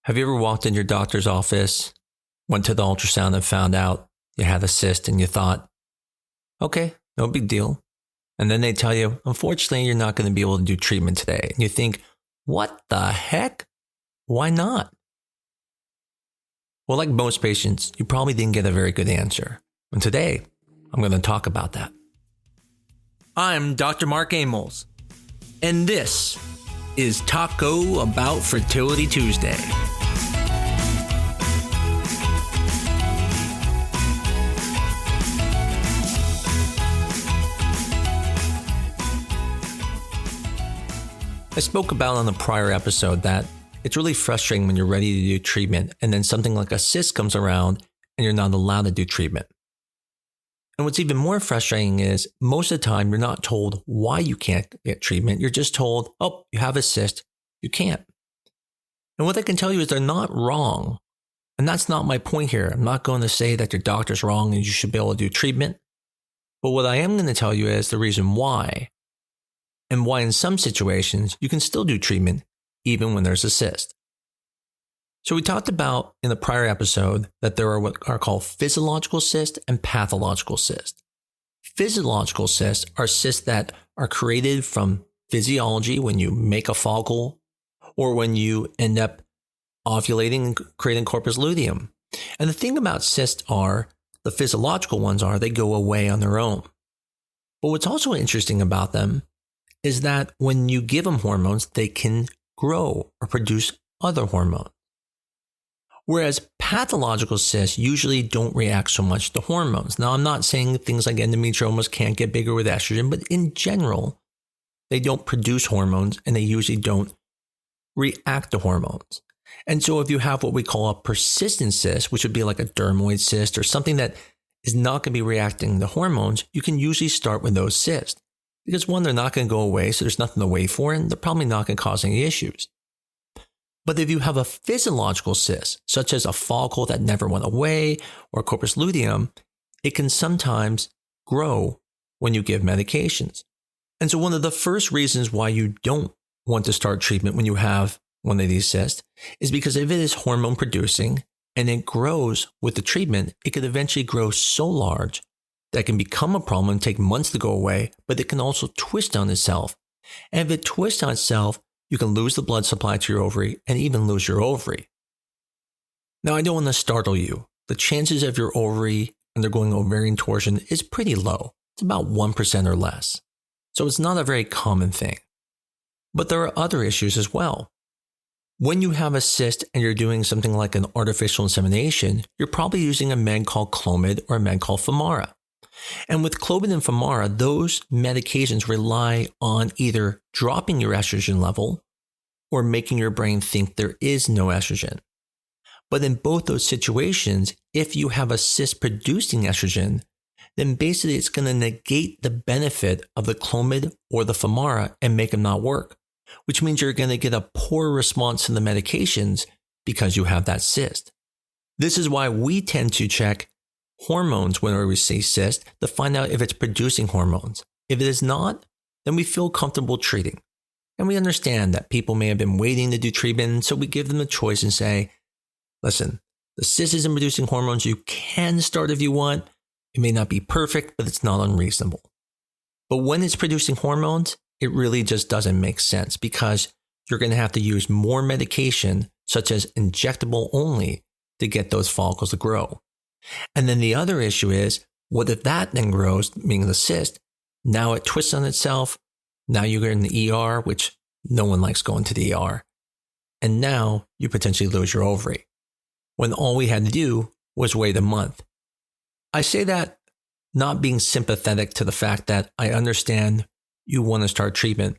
Have you ever walked in your doctor's office, went to the ultrasound and found out you had a cyst and you thought, okay, no big deal. And then they tell you, unfortunately, you're not going to be able to do treatment today. And you think, what the heck? Why not? Well, like most patients, you probably didn't get a very good answer. And today, I'm going to talk about that. I'm Dr. Mark Amos, and this is Taco About Fertility Tuesday. I spoke about on a prior episode that it's really frustrating when you're ready to do treatment and then something like a cyst comes around and you're not allowed to do treatment. And what's even more frustrating is most of the time you're not told why you can't get treatment. You're just told, oh, you have a cyst, you can't. And what I can tell you is they're not wrong. And that's not my point here. I'm not going to say that your doctor's wrong and you should be able to do treatment. But what I am going to tell you is the reason why. And why in some situations you can still do treatment even when there's a cyst. So we talked about in the prior episode that there are what are called physiological cysts and pathological cysts. Physiological cysts are cysts that are created from physiology when you make a follicle or when you end up ovulating and creating corpus luteum. And the thing about cysts are, the physiological ones are, they go away on their own. But what's also interesting about them is that when you give them hormones, they can grow or produce other hormones. Whereas pathological cysts usually don't react so much to hormones. Now, I'm not saying things like endometriomas can't get bigger with estrogen, but in general, they don't produce hormones and they usually don't react to hormones. And so if you have what we call a persistent cyst, which would be like a dermoid cyst or something that is not going to be reacting to hormones, you can usually start with those cysts. Because one, they're not going to go away, so there's nothing to wait for, and they're probably not going to cause any issues. But if you have a physiological cyst, such as a follicle that never went away or corpus luteum, it can sometimes grow when you give medications. And so one of the first reasons why you don't want to start treatment when you have one of these cysts is because if it is hormone producing and it grows with the treatment, it could eventually grow so large that can become a problem and take months to go away, but it can also twist on itself. And if it twists on itself, you can lose the blood supply to your ovary and even lose your ovary. Now, I don't want to startle you. The chances of your ovary undergoing ovarian torsion is pretty low. It's about 1% or less. So it's not a very common thing. But there are other issues as well. When you have a cyst and you're doing something like an artificial insemination, you're probably using a med called Clomid or a med called Femara. And with Clomid and Femara, those medications rely on either dropping your estrogen level or making your brain think there is no estrogen. But in both those situations, if you have a cyst producing estrogen, then basically it's going to negate the benefit of the Clomid or the Femara and make them not work, which means you're going to get a poor response to the medications because you have that cyst. This is why we tend to check hormones whenever we see cyst to find out if it's producing hormones. If it is not, then we feel comfortable treating. And we understand that people may have been waiting to do treatment, so we give them the choice and say, listen, the cyst isn't producing hormones. You can start if you want. It may not be perfect, but it's not unreasonable. But when it's producing hormones, it really just doesn't make sense because you're going to have to use more medication, such as injectable only, to get those follicles to grow. And then the other issue is, what if that then grows, meaning the cyst, now it twists on itself, now you get in the ER, which no one likes going to the ER, and now you potentially lose your ovary, when all we had to do was wait a month. I say that not being sympathetic to the fact that I understand you want to start treatment,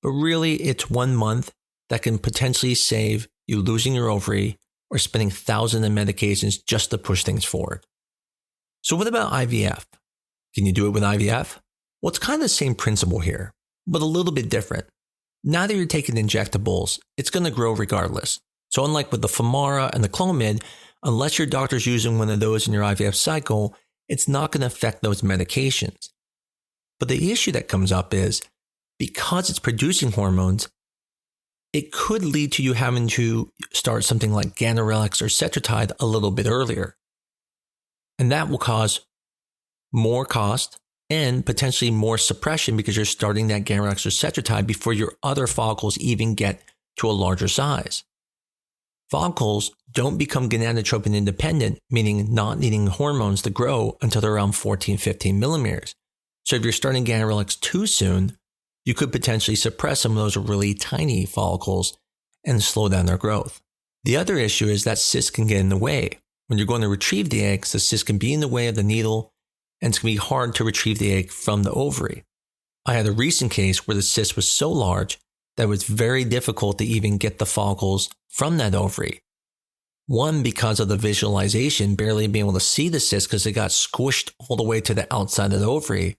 but really it's 1 month that can potentially save you losing your ovary or spending thousands of medications just to push things forward. So what about IVF? Can you do it with IVF? Well, it's kind of the same principle here, but a little bit different. Now that you're taking injectables, it's going to grow regardless. So unlike with the Femara and the Clomid, unless your doctor's using one of those in your IVF cycle, it's not going to affect those medications. But the issue that comes up is, because it's producing hormones, it could lead to you having to start something like ganirelix or cetrotide a little bit earlier. And that will cause more cost and potentially more suppression because you're starting that ganirelix or cetrotide before your other follicles even get to a larger size. Follicles don't become gonadotropin independent, meaning not needing hormones to grow until they're around 14, 15 millimeters. So if you're starting ganirelix too soon, you could potentially suppress some of those really tiny follicles and slow down their growth. The other issue is that cysts can get in the way. When you're going to retrieve the eggs, the cyst can be in the way of the needle, and it's going to be hard to retrieve the egg from the ovary. I had a recent case where the cyst was so large that it was very difficult to even get the follicles from that ovary. One, because of the visualization, barely being able to see the cyst because it got squished all the way to the outside of the ovary.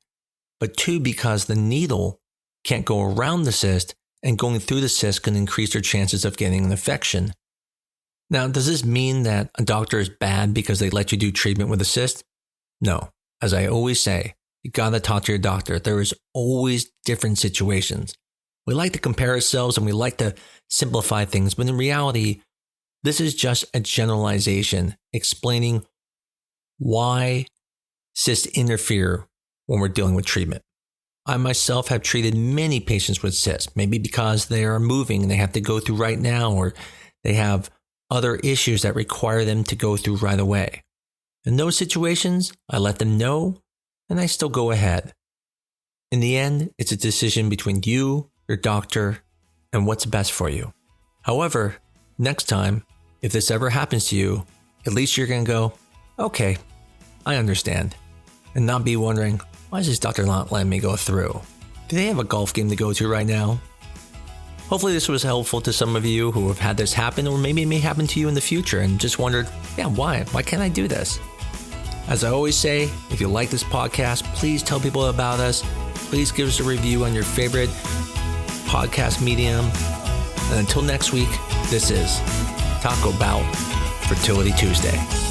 But two, because the needle can't go around the cyst, and going through the cyst can increase their chances of getting an infection. Now, does this mean that a doctor is bad because they let you do treatment with a cyst? No. As I always say, you gotta talk to your doctor. There is always different situations. We like to compare ourselves and we like to simplify things, but in reality, this is just a generalization explaining why cysts interfere when we're dealing with treatment. I myself have treated many patients with cysts, maybe because they are moving and they have to go through right now, or they have other issues that require them to go through right away. In those situations, I let them know and I still go ahead. In the end, it's a decision between you, your doctor, and what's best for you. However, next time, if this ever happens to you, at least you're going to go, okay, I understand, and not be wondering, why is this doctor not letting me go through? Do they have a golf game to go to right now? Hopefully this was helpful to some of you who have had this happen, or maybe it may happen to you in the future and just wondered, why? Why can't I do this? As I always say, if you like this podcast, please tell people about us. Please give us a review on your favorite podcast medium. And until next week, this is Talk About Fertility Tuesday.